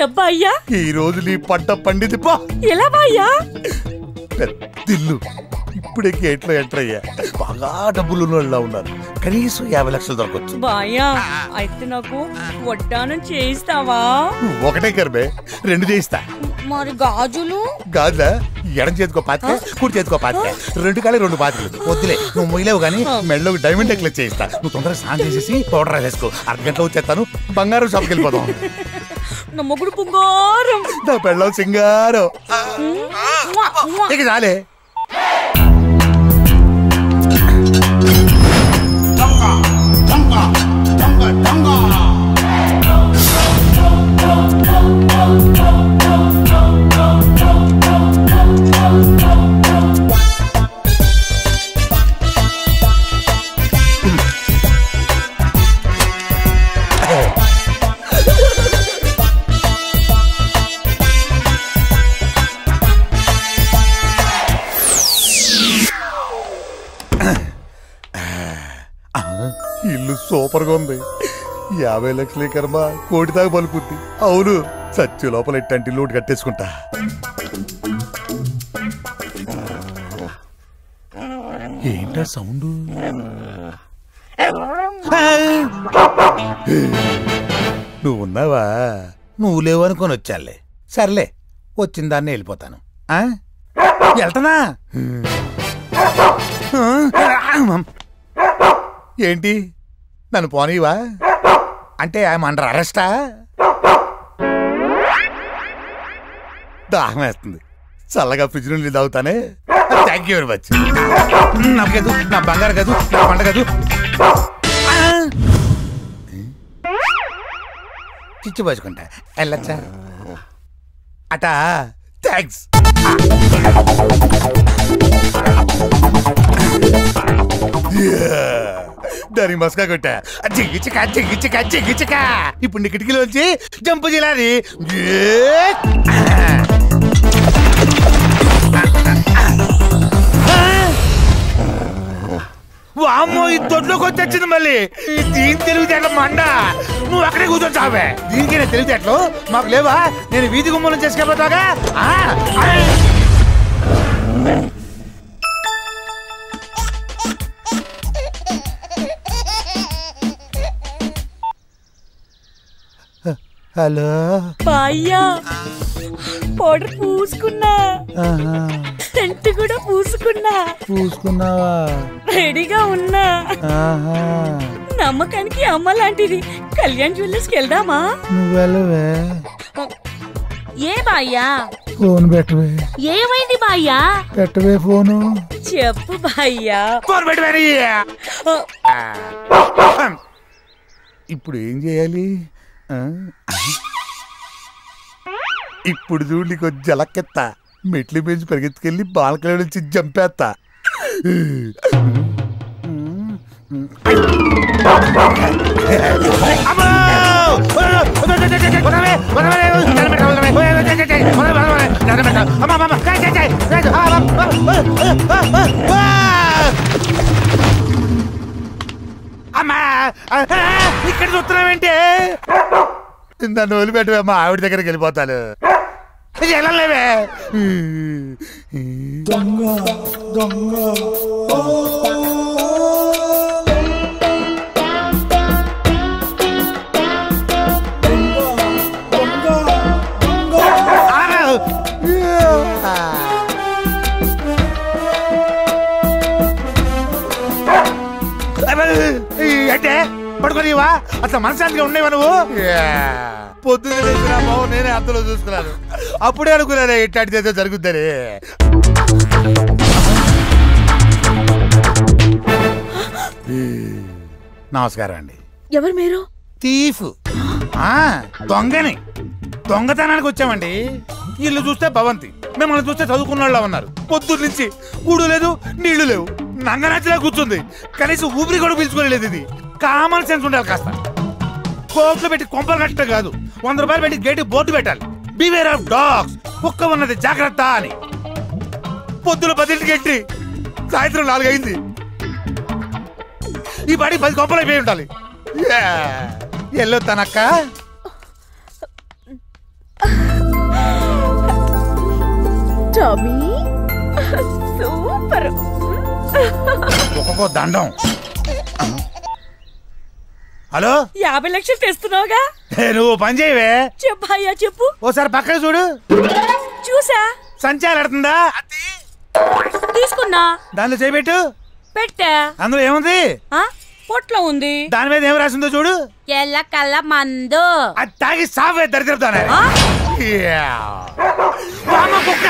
చెప్పయ్యా. ఈ రోజు నీ పంట పండింది పో. ఎలా బాయ్యా? దిల్లు ఇప్పుడే గేట్లో ఎంటర్ అయ్యా. బాగా డబ్బులు ఉన్నారు. కనీసం 50 లక్షలు దొరకొచ్చు. బాయ్యా అయితే నాకు వడ్డానం చేయిస్తావా? ఒకటే కర్మే 2 చేయిస్తా. మరి గాజులు? గాజులా? ఎడం చేతికో పాతిక, కుడి చేతికో పాతిక, 2 కాళ్ళకి 2 పాతికలు. వద్దులే, నువ్వు మొయ్యలేవు కానీ మెడలో డైమండ్ నెక్లెస్ చేయిస్తా. నువ్వు తొందరగా స్నానం చేసేసి పౌడర్ వేసుకో. అర్ధగంటలో వచ్చేస్తాను. బంగారం షాప్కి వెళ్ళిపోదాం. నా మొగుడు బంగారం, నా పెళ్ళం సింగారం. ఇక చాలే. ఇల్లు సూపర్ గా ఉంది. 50 లక్షలే కర్మ, కోటి దాకా పలుకుద్ది. అవును, సత్య లోపల ఇట్టంటి లోటు కట్టేసుకుంటా. ఏంటా సౌండ్? నువ్వు ఉన్నావా? నువ్వు లేవు అనుకొని వచ్చాలే. సర్లే, వచ్చిన దాన్ని వెళ్ళిపోతాను. వెళ్తానా? ఏంటి నన్ను పోనీవా? అంటే ఐఎమ్ అండర్ అరెస్టా? దాహం వేస్తుంది, చల్లగా ఫ్రిడ్జ్ నుండి తాగుతానే. Thank you very much. నా గదు, నా బంగారు గదు, నా పంట గదు. చిచ్చు పోసుకుంటా. వెళ్ళచ్చా? అటా థ్యాంక్స్. దాని మస్కా కొట్టా. జిగ్గిచికా జిగ్గిచికా జిగ్గిచికా. ఇప్పుడు నీ కిటికీలోంచి జంపు జిలాది. వామ్మో, ఈ దొడ్లోకి వచ్చేచ్చింది మళ్ళీ. దీని తెలివితేటల మండ. నువ్వు అక్కడే కూర్చొని చావే. దీనికైనా తెలివితేటలు మాకు లేవా? నేను వీధి గుమ్మలం చేసుకెళ్ళిపోతాగా. హలో బాయ్యా, పౌడర్ పూసుకున్నా, సెంట్ కూడా పూసుకున్నా. పూసుకున్నావా? రెడీగా ఉన్నా. నమ్మకానికి అమ్మ లాంటిది. కళ్యాణ్ జ్యువెలర్స్కి వెళ్దామా? నువ్వు వెళ్ళవే. ఏ బాయ్యా? ఫోన్ పెట్టవే. ఏమైంది బాయ్యా? పెట్టవే ఫోను. చెప్పు బాయ్యా. ఫోన్ పెట్టవే. ఇప్పుడు ఏం చేయాలి? ఇప్పుడు చూడు, నీకు జలకెత్తా. మెట్లు పెంచి పరిగెత్తుకెళ్ళి బాల్కనీ నుంచి జంపేస్తా. అమ్మా, ఇక్కడ చూస్తున్నావేంటి? నన్ను వదిలిపెట్టవే, మా ఆవిడ దగ్గరికి వెళ్ళిపోతాను. వెళ్ళలేవే. దొంగ దొంగ. అంటే పడుకోనివా? అసలు మనశాంతిగా ఉండేవా నువ్వు? పొద్దున్నే బాబు, నేనే అద్దలో చూసుకున్నాను. అప్పుడే అనుకున్నానే ఇట్లాంటిది ఏదో జరుగుద్దని. నమస్కారం అండి. ఎవరు మీరు? తీఫ్, దొంగని. దొంగతనానికి వచ్చామండి. ఇల్లు చూస్తే భవంతి, మిమ్మల్ని చూస్తే చదువుకున్న వాళ్ళ ఉన్నారు. పొద్దున్న నుంచి కూడు లేదు, నీళ్లు లేవు. నంగనచ్చిలా కూర్చుంది. కనీసం ఊపిరి కూడా పీల్చుకోలేదు. ఇది కామన్ సెన్స్ ఉండాలి కాస్త. కోట్లు పెట్టి కొంపలు కట్టడం కాదు, 100 రూపాయలు పెట్టి గేటు బోర్డు పెట్టాలి. బివేర్ ఆఫ్ డాగ్స్, కుక్క ఉన్నది జాగ్రత్త అని. పొద్దున 10ంటికి ఎంట్రీ, సాయంత్రం 4 అయింది. ఈ పాడి 10 కొంపలు అయిపోయి ఉండాలి. ఎల్లొత్తానక్క. Tommy super. ఒక్కొక్క దండం. హలో, 50 లక్షలు తెస్తున్నావుగా? నువ్వు పని చేయవే. చెప్పు భయ్యా చెప్పు. ఓసారి పక్కన చూడు. చూసా. సంచాలడుతుందా? తీసుకున్నా. దానిలో చేయబెట్టు. పెట్టా. అందులో ఏముంది? పొట్లో ఉంది. దాని మీద ఏం రాసిందో చూడు. ఎల్ల కల్ల మందు. అది తాగి సావే దరిద్రతానే. కుక్క